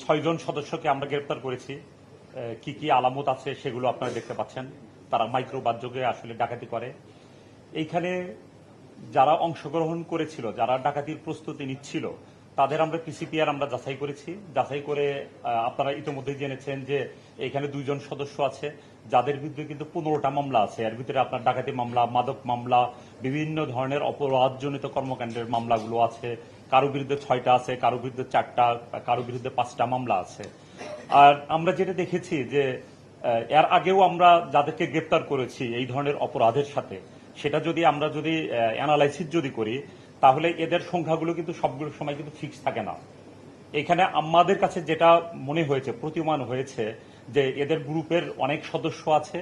6 জন সদস্যকে আমরা গ্রেপ্তার করেছি। কি কি আলামত আছে সেগুলো আপনারা দেখতে পাচ্ছেন। তারা মাইক্রো বাসযোগে আসলে ডাকাতি করে। এইখানে যারা অংশগ্রহণ করেছিল, যারা ডাকাতির প্রস্তুতি নিচ্ছিল, তাদের আমরা পিসিপিআর আমরা যাচাই করেছি। যাচাই করে আপনারা ইতিমধ্যেই জেনেছেন যে এখানে 2 জন সদস্য আছে, যাদের বিরুদ্ধে কিন্তু 15টা মামলা আছে। এর ভিতরে আপনার ডাকাতি মামলা, মাদক মামলা, বিভিন্ন ধরনের অপরাধজনিত কর্মকাণ্ডের মামলাগুলো আছে। কারো বিরুদ্ধে 6টা আছে, কারো বিরুদ্ধে 4টা, কারো বিরুদ্ধে 5টা মামলা আছে। আর আমরা যেটা দেখেছি যে এর আগেও আমরা যাদেরকে গ্রেপ্তার করেছি এই ধরনের অপরাধের সাথে, সেটা যদি আমরা অ্যানালাইসিস যদি করি, তাহলে এদের সংখ্যাগুলো কিন্তু সবগুলো সময় কিন্তু ফিক্স থাকে না। এখানে আমাদের কাছে যেটা মনে হয়েছে, প্রতীয়মান হয়েছে, যে এদের গ্রুপের অনেক সদস্য আছে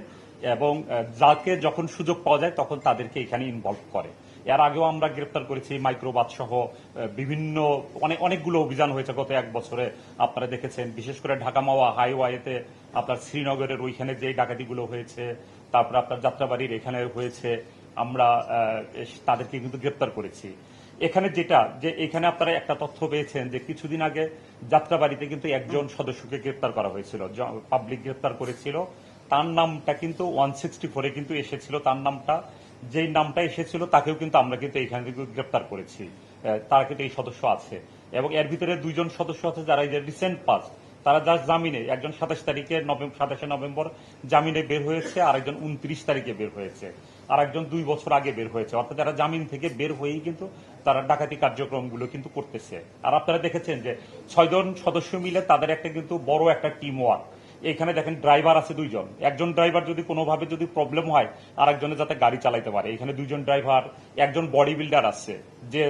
এবং যাকে যখন সুযোগ পাওয়া যায় তখন তাদেরকে এখানে ইনভলভ করে। এর আগেও আমরা গ্রেপ্তার করেছি মাইক্রোবাস সহ বিভিন্ন অনেকগুলো অভিযান হয়েছে গত 1 বছরে। আপনারা দেখেছেন, বিশেষ করে ঢাকা মাওয়া হাইওয়েতে আপনার শ্রীনগরের ওইখানে যে ডাকাতিগুলো হয়েছে, তারপর আপনার যাত্রাবাড়ির এখানে হয়েছে, আমরা তাদেরকে কিন্তু গ্রেপ্তার করেছি। এখানে এখানে আপনারা একটা তথ্য পেয়েছেন যে কিছুদিন আগে যাত্রাবাড়িতে কিন্তু 1 জন সদস্যকে গ্রেপ্তার করা হয়েছিল, পাবলিক গ্রেপ্তার করেছিল। তার নামটা কিন্তু 164-এ কিন্তু এসেছিল। তার নামটা, যেই নামটা এসেছিল তাকেও কিন্তু আমরা কিন্তু এখান থেকে গ্রেপ্তার করেছি। তারা কিন্তু এই সদস্য আছে এবং এর ভিতরে 2 জন সদস্য আছে যারা এই যে রিসেন্ট পাস, তারা যা জামিনে, একজন 27 নভেম্বর জামিনে বের হয়েছে, আরেকজন 29 তারিখে বের হয়েছে, আর একজন 2 বছর আগে বের হয়েছে। অর্থাৎ যারা জামিন থেকে বের হয়েই কিন্তু তারা ডাকাতি কার্যক্রমগুলো কিন্তু করতেছে। আর আপনারা দেখেছেন যে 6 জন সদস্য মিলে তাদের একটা কিন্তু বড় একটা টিম ওয়ার্ক। এখানে দেখেন ড্রাইভার আছে 2 জন। একজন ড্রাইভার যদি কোনোভাবে যদি প্রবলেম হয়, আর একজনে যাতে গাড়ি চালাতে পারে। এখানে 2 জন ড্রাইভার, একজন বডি বিল্ডার আছে, যে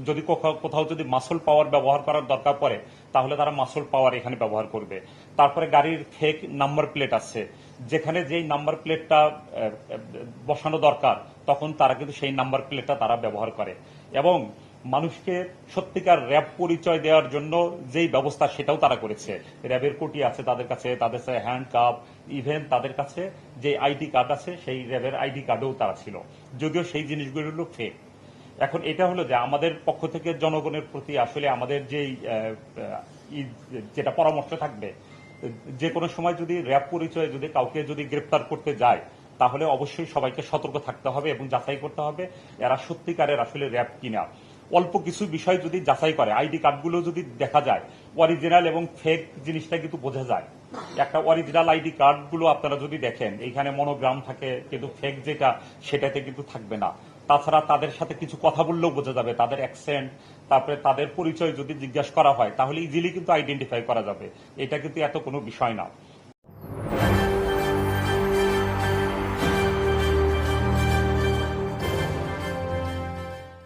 যদি কোথাও যদি মাসল পাওয়ার ব্যবহার করার দরকার পড়ে তাহলে তারা মাসল পাওয়ার এখানে ব্যবহার করবে। তারপরে গাড়ির ফেক নাম্বার প্লেট আছে, যেখানে যেই নাম্বার প্লেটটা বসানো দরকার তখন তারা কিন্তু সেই নাম্বার প্লেটটা তারা ব্যবহার করে। এবং মানুষকে সত্যিকার র্যাব পরিচয় দেওয়ার জন্য যেই ব্যবস্থা সেটাও তারা করেছে। র্যাবের কোটি আছে তাদের কাছে হ্যান্ড কাপ, ইভেন তাদের কাছে যে আইডি কার্ড আছে সেই র্যাবের আইডি কার্ডও তারা ছিল, যদিও সেই জিনিসগুলো হলো ফেক। এখন এটা হলো যে আমাদের পক্ষ থেকে জনগণের প্রতি আসলে আমাদের যেটা পরামর্শ থাকবে, যে কোনো সময় যদি র্যাব পরিচয়ে যদি কাউকে যদি গ্রেপ্তার করতে যায় তাহলে অবশ্যই সবাইকে সতর্ক থাকতে হবে এবং যাচাই করতে হবে এরা সত্যিকারের আসলে র্যাব কিনা। অল্প কিছু বিষয় যদি যাচাই করে, আইডি কার্ডগুলো যদি দেখা যায় অরিজিনাল এবং ফেক জিনিসটা কিন্তু বোঝা যায়। একটা অরিজিনাল আইডি কার্ডগুলো আপনারা যদি দেখেন, এইখানে মনোগ্রাম থাকে, কিন্তু ফেক যেটা সেটাতে কিন্তু থাকবে না। তাছাড়া তাদের সাথে কিছু কথা বললেও বোঝা যাবে, তাদের অ্যাকসেন্ট, তারপরে তাদের পরিচয় যদি জিজ্ঞাসা করা হয় তাহলে ইজিলি কিন্তু আইডেন্টিফাই করা যাবে। এটা কিন্তু এত কোনো বিষয় না।